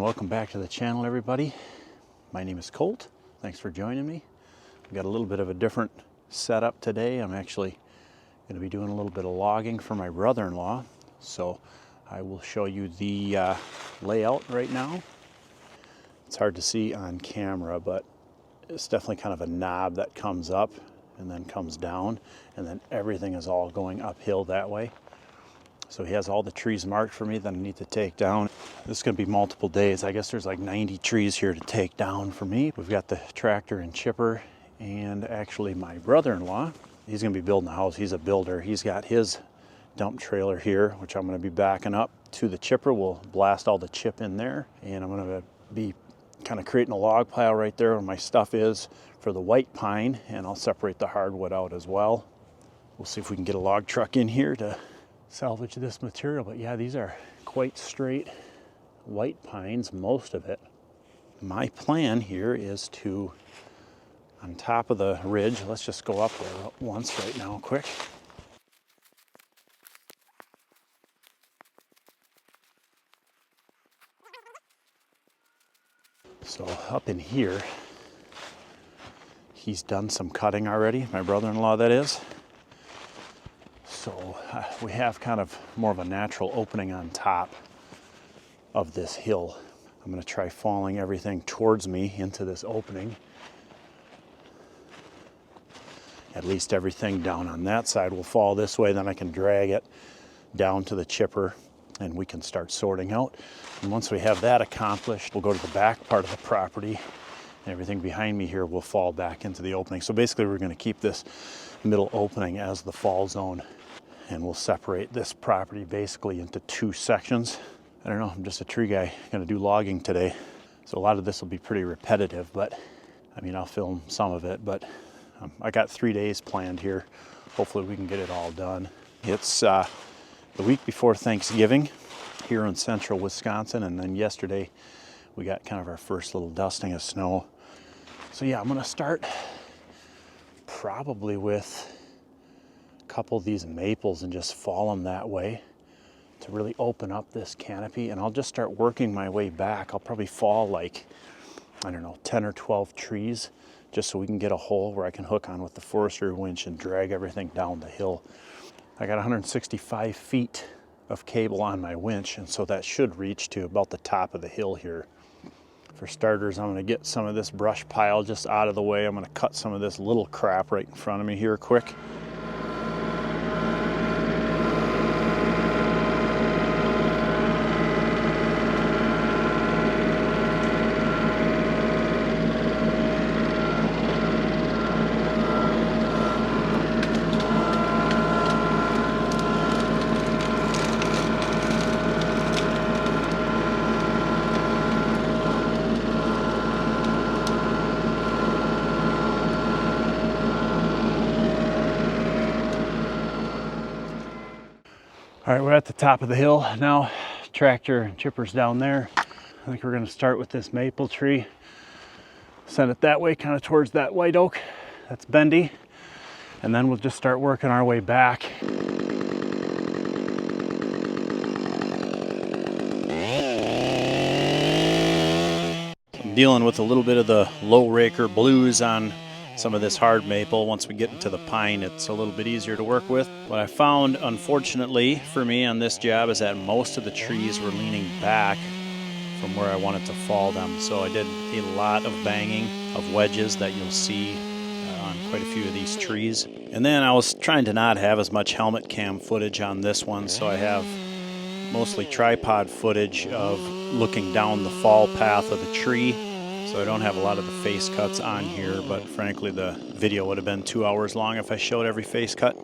welcome back to the channel, everybody. My name is Colt. Thanks for joining me. We've got a little bit of a different setup today. I'm actually going to be doing a little bit of logging for my brother-in-law. So I will show you the layout right now. It's hard to see on camera, but it's definitely kind of a knob that comes up and then comes down, and then everything is all going uphill that way. So he has all the trees marked for me that I need to take down. This is going to be multiple days. I guess there's like 90 trees here to take down for me. We've got the tractor and chipper, and actually my brother-in-law, he's going to be building a house. He's a builder. He's got his dump trailer here, which I'm going to be backing up to the chipper. We'll blast all the chip in there, and I'm going to be kind of creating a log pile right there where my stuff is for the white pine, and I'll separate the hardwood out as well. We'll see if we can get a log truck in here to salvage this material. But yeah, these are quite straight white pines, most of it. My plan here is to, on top of the ridge, let's just go up there once right now quick. So up in here, he's done some cutting already, my brother-in-law that is. So we have kind of more of a natural opening on top of this hill. I'm going to try falling everything towards me into this opening. At least everything down on that side will fall this way, then I can drag it down to the chipper and we can start sorting out. And once we have that accomplished, we'll go to the back part of the property, and everything behind me here will fall back into the opening. So basically we're going to keep this middle opening as the fall zone, and we'll separate this property basically into two sections. I don't know, I'm just a tree guy, going to do logging today. So a lot of this will be pretty repetitive, but I mean, I'll film some of it, but I got 3 days planned here. Hopefully we can get it all done. It's the week before Thanksgiving here in central Wisconsin, and then yesterday we got kind of our first little dusting of snow. So yeah, I'm gonna start probably with a couple of these maples and just fall them that way to really open up this canopy, and I'll just start working my way back. I'll probably fall like, I don't know, 10 or 12 trees, just so we can get a hole where I can hook on with the forestry winch and drag everything down the hill. I got 165 feet of cable on my winch, and so that should reach to about the top of the hill here. For starters, I'm going to get some of this brush pile just out of the way. I'm going to cut some of this little crap right in front of me here quick. All right, we're at the top of the hill now. Tractor and chipper's down there. I think we're going to start with this maple tree. Send it that way, kind of towards that white oak that's bendy. And then we'll just start working our way back. I'm dealing with a little bit of the low raker blues on some of this hard maple. Once we get into the pine, it's a little bit easier to work with. What I found, unfortunately for me on this job, is that most of the trees were leaning back from where I wanted to fall them. So I did a lot of banging of wedges that you'll see on quite a few of these trees. And then I was trying to not have as much helmet cam footage on this one, so I have mostly tripod footage of looking down the fall path of the tree. So I don't have a lot of the face cuts on here, but frankly the video would have been 2 hours long if I showed every face cut.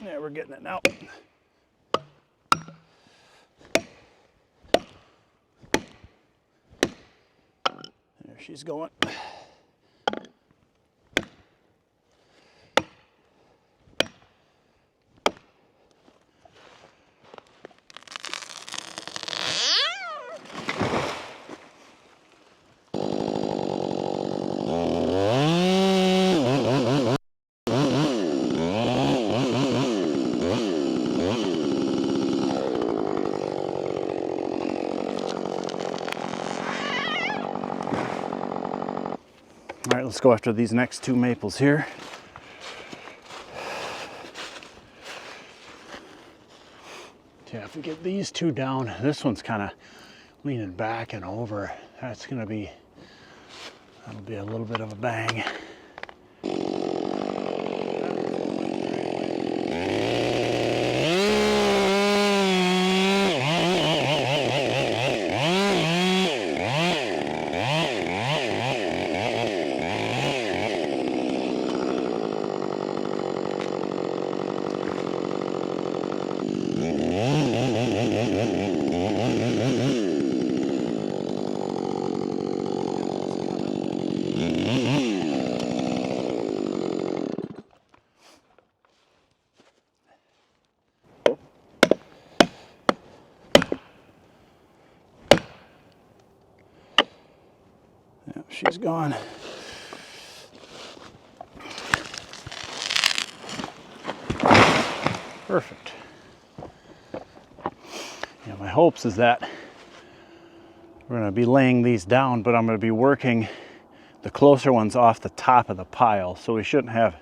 Yeah, we're getting it now. There she's going. All right, let's go after these next two maples here. Yeah, if we get these two down, this one's kind of leaning back and over. That'll be a little bit of a bang. Yep, she's gone. Perfect. Yeah, my hopes is that we're going to be laying these down, but I'm going to be working the closer ones off the top of the pile, so we shouldn't have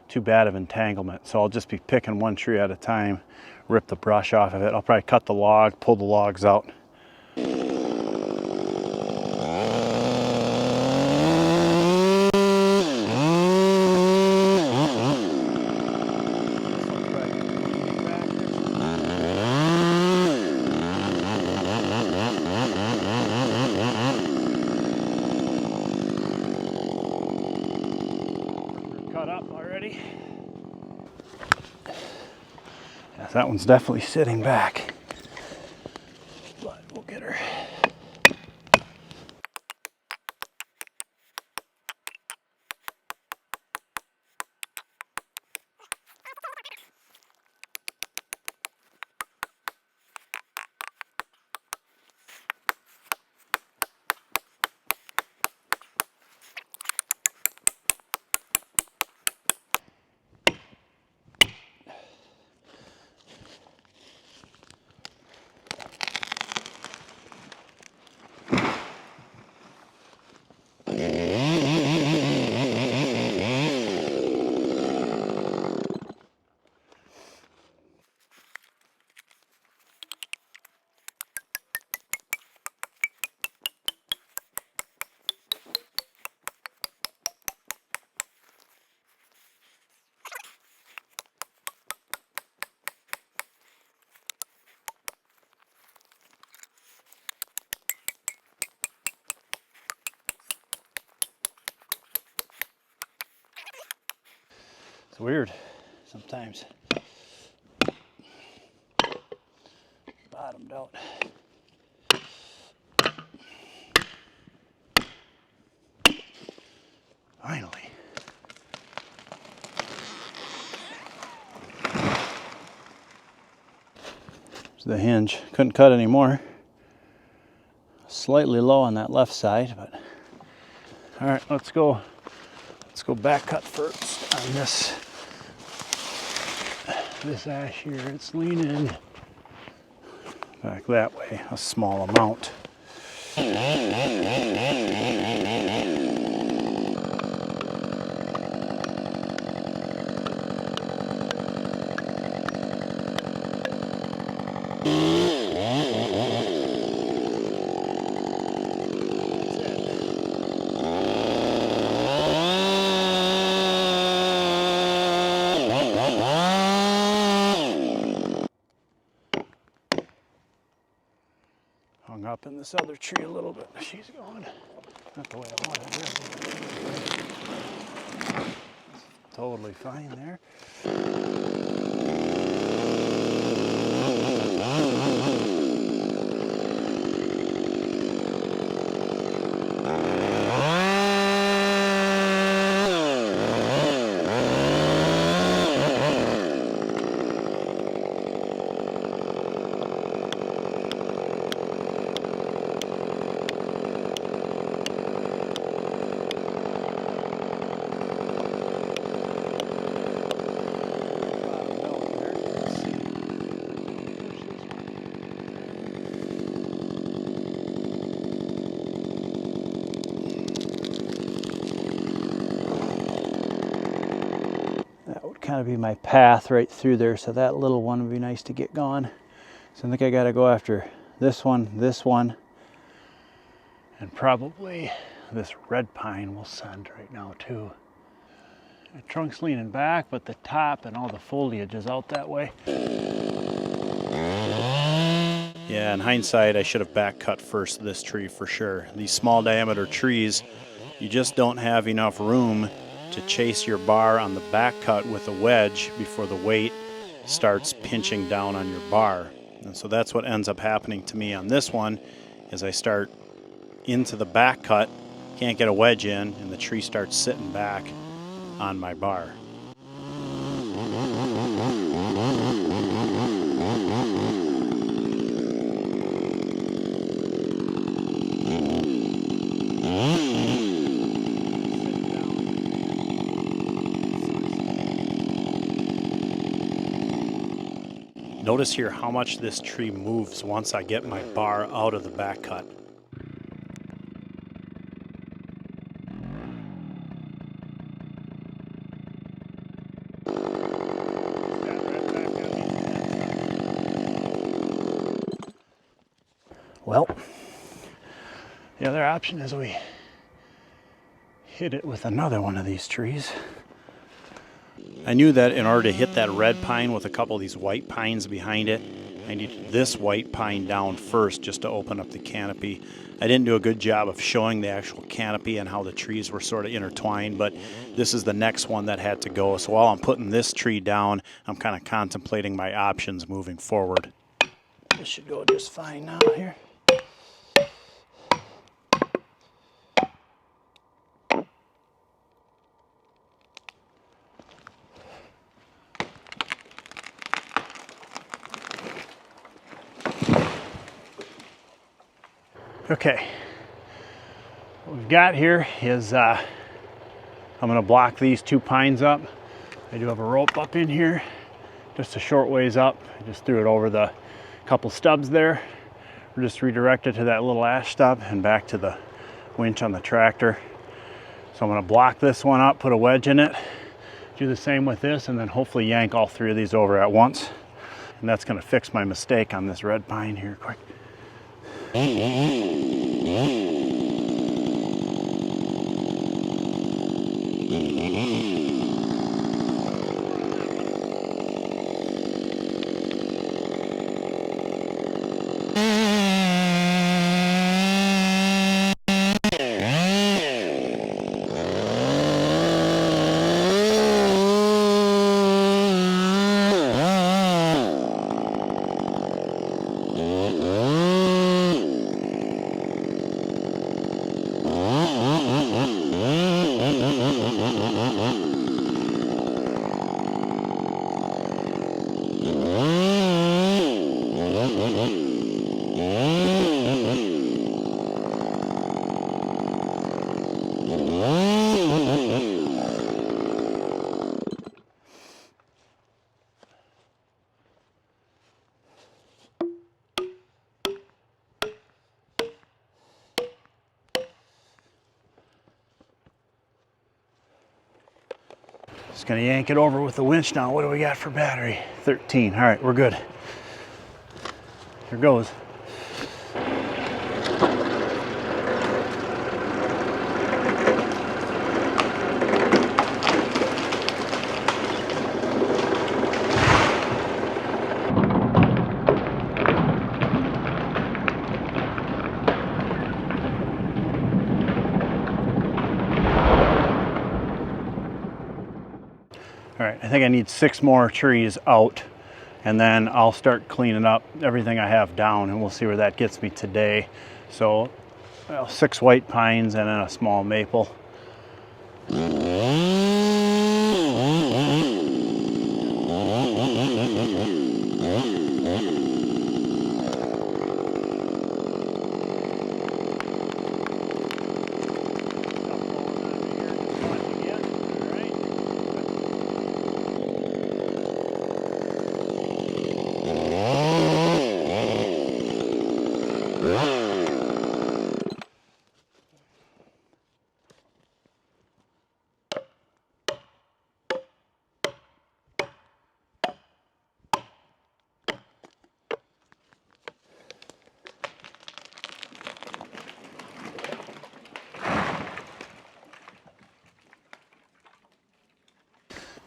too bad of entanglement. So I'll just be picking one tree at a time, rip the brush off of it. I'll probably cut the log, pull the logs out. Yes, that one's definitely sitting back, but we'll get her. It's weird sometimes. Bottomed out. Finally. There's the hinge. Couldn't cut anymore. Slightly low on that left side, but all right, let's go back cut first on this ash here. It's leaning back that way, a small amount. Hung up in this other tree a little bit. She's going not the way I wanted her. Totally fine there. that'd be my path right through there, so that little one would be nice to get gone. So I think I gotta go after this one, and probably this red pine will send right now too. The trunk's leaning back, but the top and all the foliage is out that way. Yeah, in hindsight, I should have back cut first this tree for sure. These small diameter trees, you just don't have enough room to chase your bar on the back cut with a wedge before the weight starts pinching down on your bar. And so that's what ends up happening to me on this one, is I start into the back cut, can't get a wedge in, and the tree starts sitting back on my bar. Notice here how much this tree moves once I get my bar out of the back cut. Well, the other option is we hit it with another one of these trees. I knew that in order to hit that red pine with a couple of these white pines behind it, I needed this white pine down first just to open up the canopy. I didn't do a good job of showing the actual canopy and how the trees were sort of intertwined, but this is the next one that had to go. So while I'm putting this tree down, I'm kind of contemplating my options moving forward. This should go just fine now here. Okay, what we've got here is I'm going to block these two pines up. I do have a rope up in here, just a short ways up. I just threw it over the couple stubs there. We'll just redirect it to that little ash stub and back to the winch on the tractor. So I'm going to block this one up, put a wedge in it, do the same with this, and then hopefully yank all three of these over at once. And that's going to fix my mistake on this red pine here quick. Just gonna yank it over with the winch now. What do we got for battery? 13. All right, we're good. Here goes. All right, I think I need 6 more trees out, and then I'll start cleaning up everything I have down, and we'll see where that gets me today. So, well, 6 white pines and then a small maple.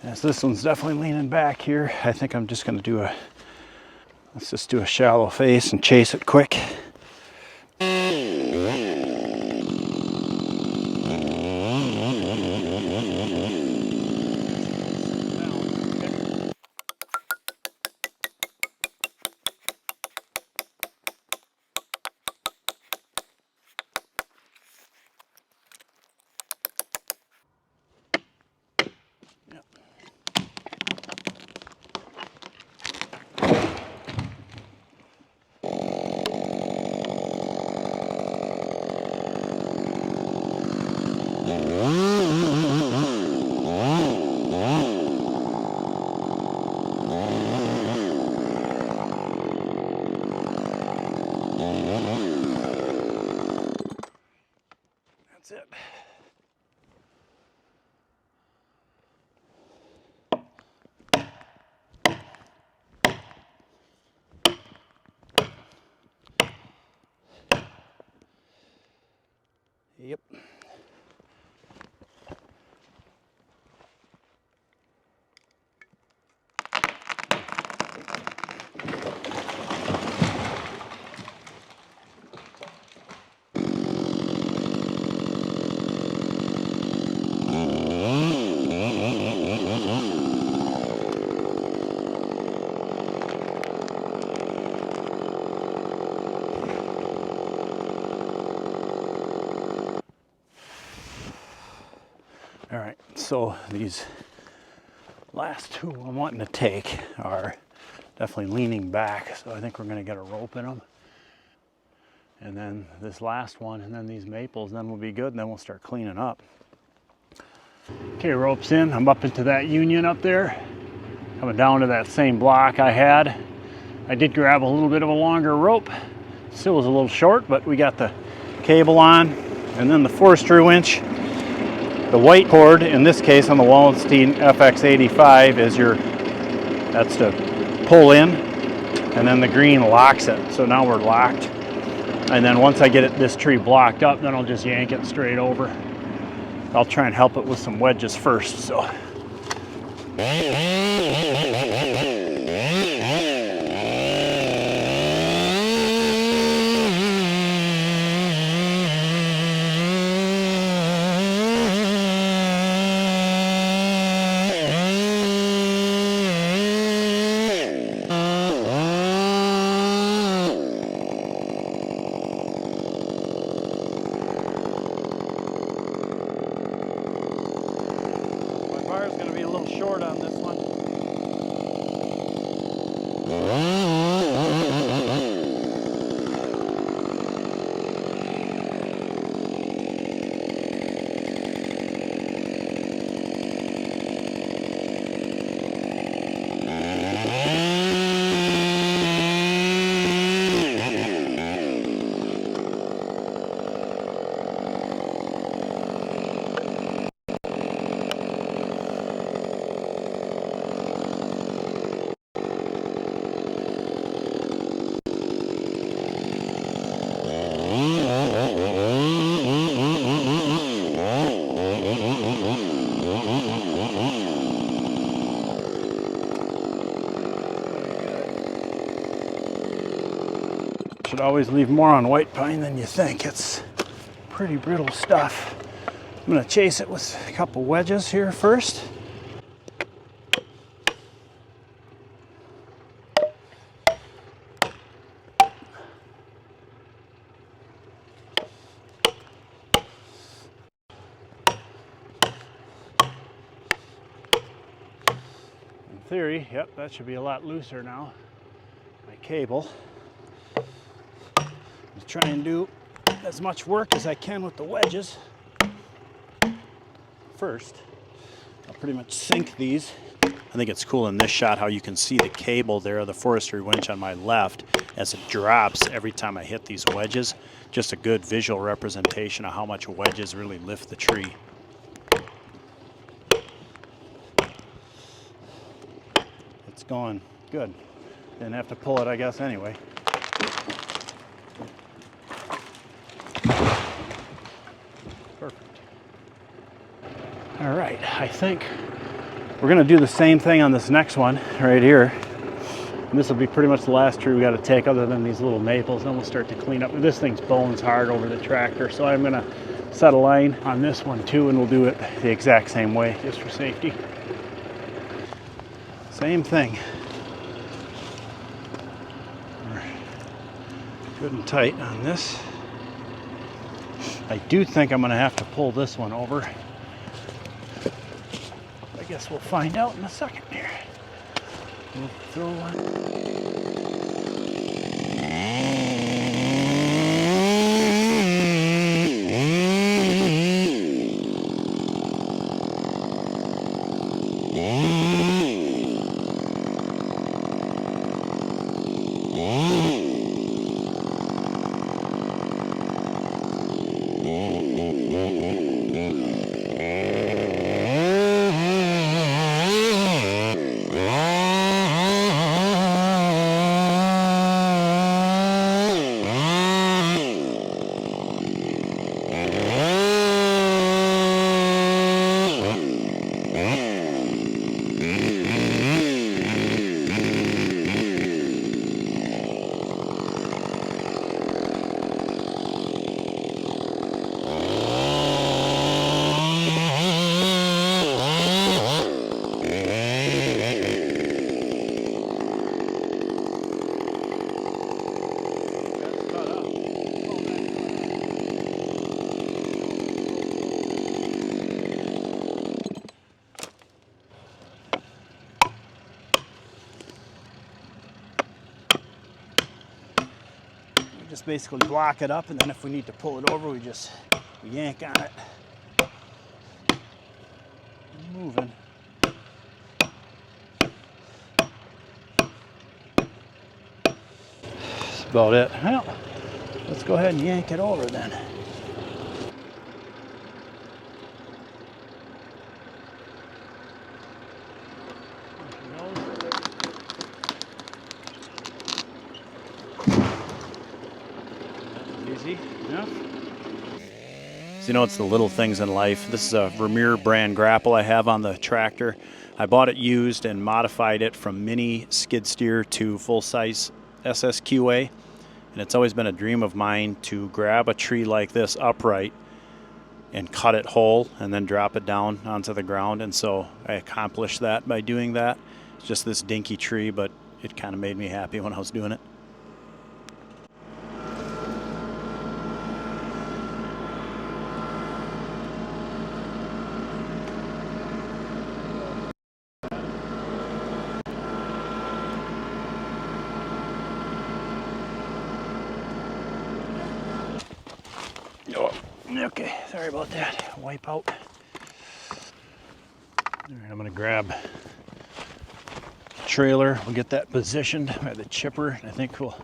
As this one's definitely leaning back here, I think I'm just going to let's just do a shallow face and chase it quick. That's it. Yep. All right, so these last two I'm wanting to take are definitely leaning back, so I think we're going to get a rope in them. And then this last one, and then these maples, then we'll be good, and then we'll start cleaning up. Okay, rope's in. I'm up into that union up there, coming down to that same block I had. I did grab a little bit of a longer rope. Still was a little short, but we got the cable on, and then the forestry winch. The white cord, in this case on the Wallenstein FX85, that's to pull in, and then the green locks it. So now we're locked. And then once I get this tree blocked up, then I'll just yank it straight over. I'll try and help it with some wedges first, so. Short on this one. Should always leave more on white pine than you think. It's pretty brittle stuff. I'm going to chase it with a couple wedges here first. In theory, yep, that should be a lot looser now. My cable. Try and do as much work as I can with the wedges. First, I'll pretty much sink these. I think it's cool in this shot how you can see the cable there, the forestry winch on my left, as it drops every time I hit these wedges. Just a good visual representation of how much wedges really lift the tree. It's going good. Didn't have to pull it, I guess, anyway. Perfect. All right, I think We're gonna do the same thing on this next one right here. And this will be pretty much the last tree we got to take other than these little maples. Then we'll start to clean up. This thing's bones hard over the tractor, so I'm gonna set a line on this one too, and we'll do it the exact same way just for safety. Same thing. We're good and tight on this. I do think I'm gonna have to pull this one over. I guess we'll find out in a second here. We'll throw one. Just basically block it up, and then if we need to pull it over, we yank on it. Moving. That's about it. Well, let's go ahead and yank it over then. Easy enough. So, you know, it's the little things in life. This is a Vermeer brand grapple I have on the tractor. I bought it used and modified it from mini skid steer to full-size SSQA. And it's always been a dream of mine to grab a tree like this upright and cut it whole and then drop it down onto the ground. And so I accomplished that by doing that. It's just this dinky tree, but it kind of made me happy when I was doing it. Oh, okay, sorry about that. Wipe out. All right, I'm gonna grab the trailer. We'll get that positioned by the chipper. I think we'll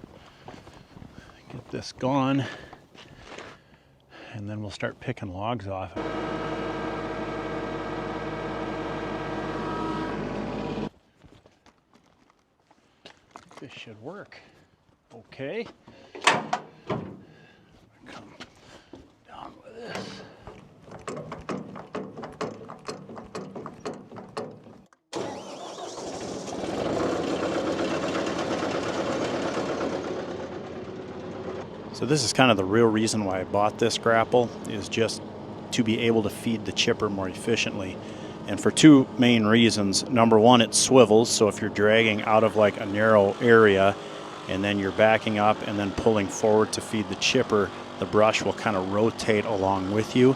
get this gone, and then we'll start picking logs off. This should work. Okay. Come down with this. So this is kind of the real reason why I bought this grapple, is just to be able to feed the chipper more efficiently. And for two main reasons. Number one, it swivels, so if you're dragging out of like a narrow area and then you're backing up and then pulling forward to feed the chipper, the brush will kind of rotate along with you.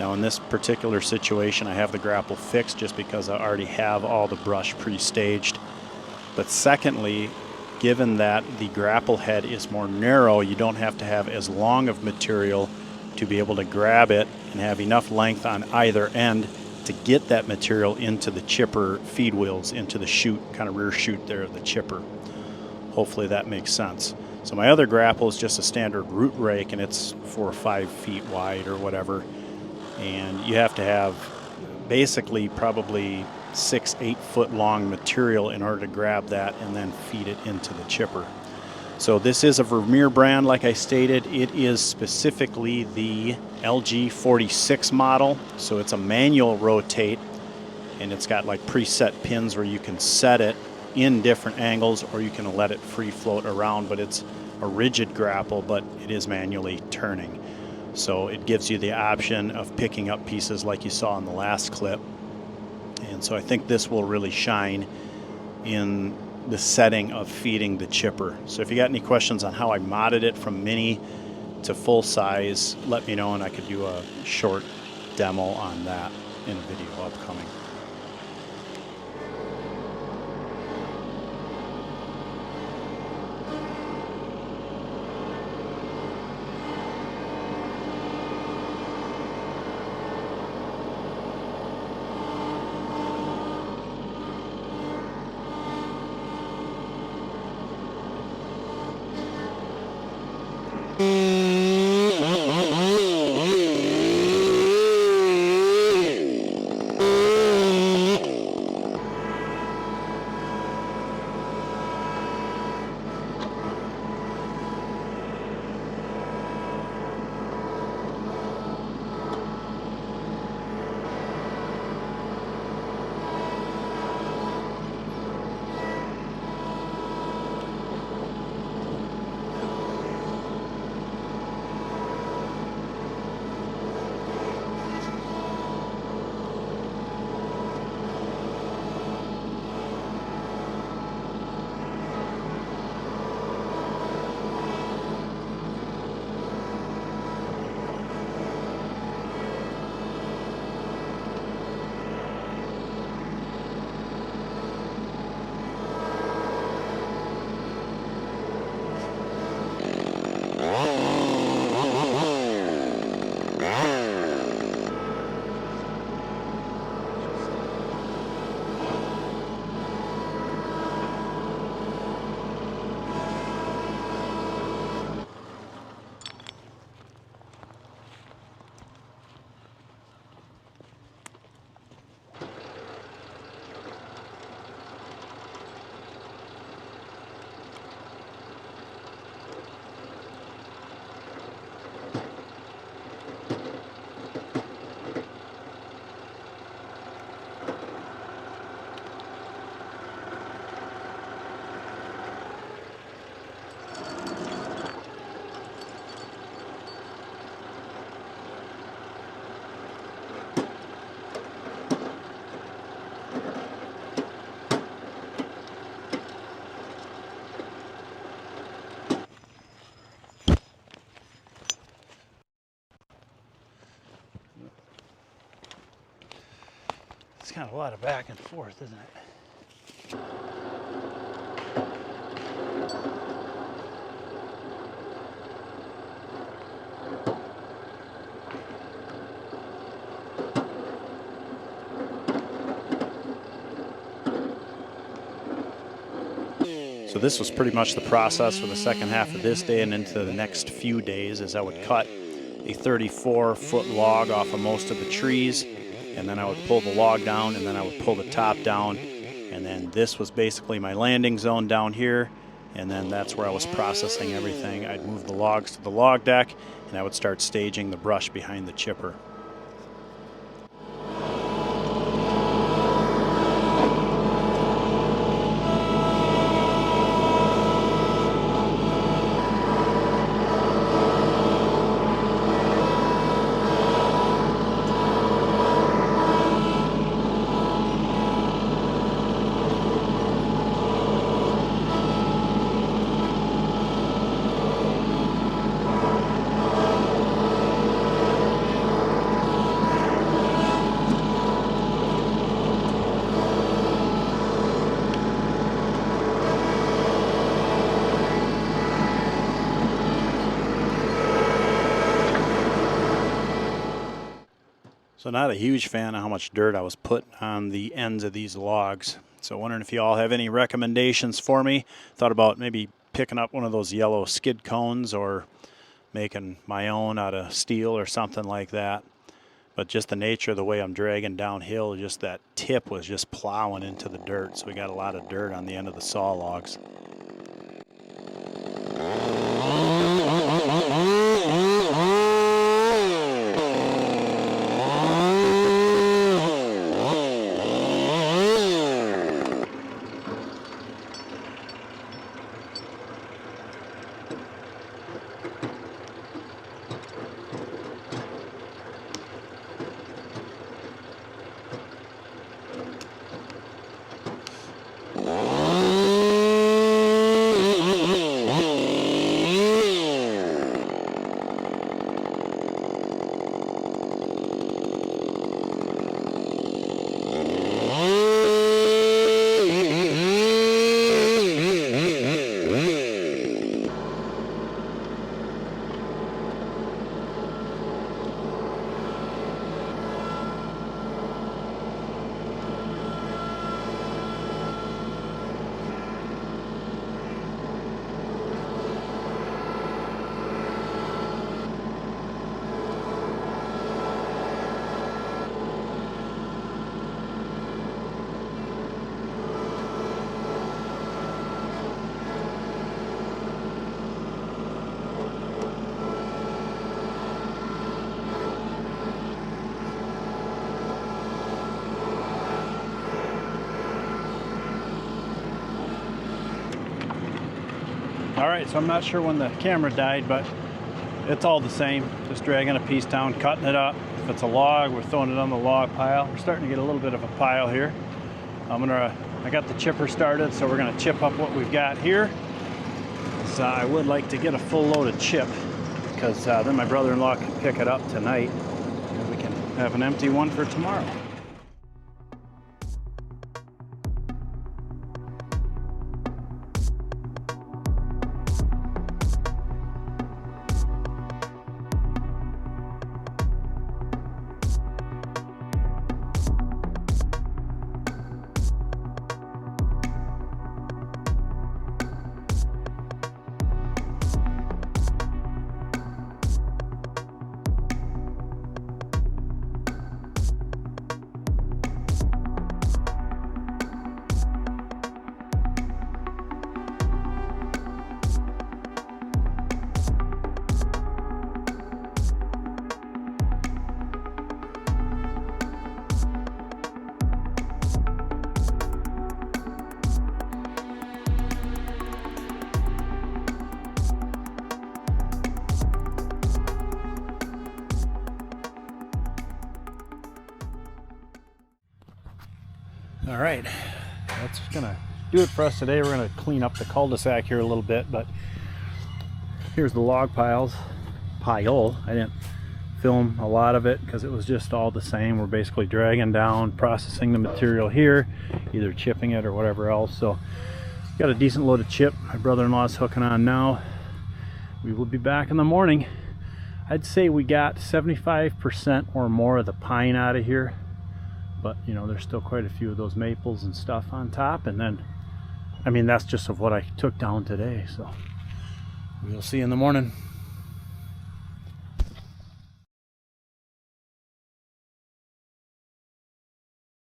Now in this particular situation, I have the grapple fixed just because I already have all the brush pre-staged. But secondly, given that the grapple head is more narrow, you don't have to have as long of material to be able to grab it and have enough length on either end to get that material into the chipper feed wheels, into the chute, kind of rear chute there of the chipper. Hopefully that makes sense. So my other grapple is just a standard root rake, and it's 4 or 5 feet wide or whatever. And you have to have basically probably 6-8 foot long material in order to grab that and then feed it into the chipper. So this is a Vermeer brand, like I stated. It is specifically the LG46 model, so it's a manual rotate. and it's got like preset pins where you can set it in different angles, or you can let it free float around. But it's a rigid grapple, but it is manually turning. So it gives you the option of picking up pieces like you saw in the last clip. And so I think this will really shine in the setting of feeding the chipper. So if you got any questions on how I modded it from mini to full size, let me know and I could do a short demo on that in a video upcoming. It's kind of a lot of back and forth, isn't it? So this was pretty much the process for the second half of this day and into the next few days, as I would cut a 34-foot log off of most of the trees, and then I would pull the log down, and then I would pull the top down, and then this was basically my landing zone down here, and then that's where I was processing everything. I'd move the logs to the log deck, and I would start staging the brush behind the chipper. So not a huge fan of how much dirt I was putting on the ends of these logs. So wondering if you all have any recommendations for me. Thought about maybe picking up one of those yellow skid cones or making my own out of steel or something like that. But just the nature of the way I'm dragging downhill, just that tip was just plowing into the dirt. So we got a lot of dirt on the end of the saw logs. Alright, so I'm not sure when the camera died, but it's all the same. Just dragging a piece down, cutting it up. If it's a log, we're throwing it on the log pile. We're starting to get a little bit of a pile here. I got the chipper started, so we're gonna chip up what we've got here. So I would like to get a full load of chip, because then my brother-in-law can pick it up tonight, and we can have an empty one for tomorrow. All right, that's gonna do it for us today. We're gonna clean up the cul-de-sac here a little bit, but here's the log pile. I didn't film a lot of it because it was just all the same. We're basically dragging down, processing the material here, either chipping it or whatever else. So got a decent load of chip. My brother-in-law's hooking on now. We will be back in the morning. I'd say we got 75% or more of the pine out of here. But you know, there's still quite a few of those maples and stuff on top, and then I mean, that's just of what I took down today, so we'll see you in the morning.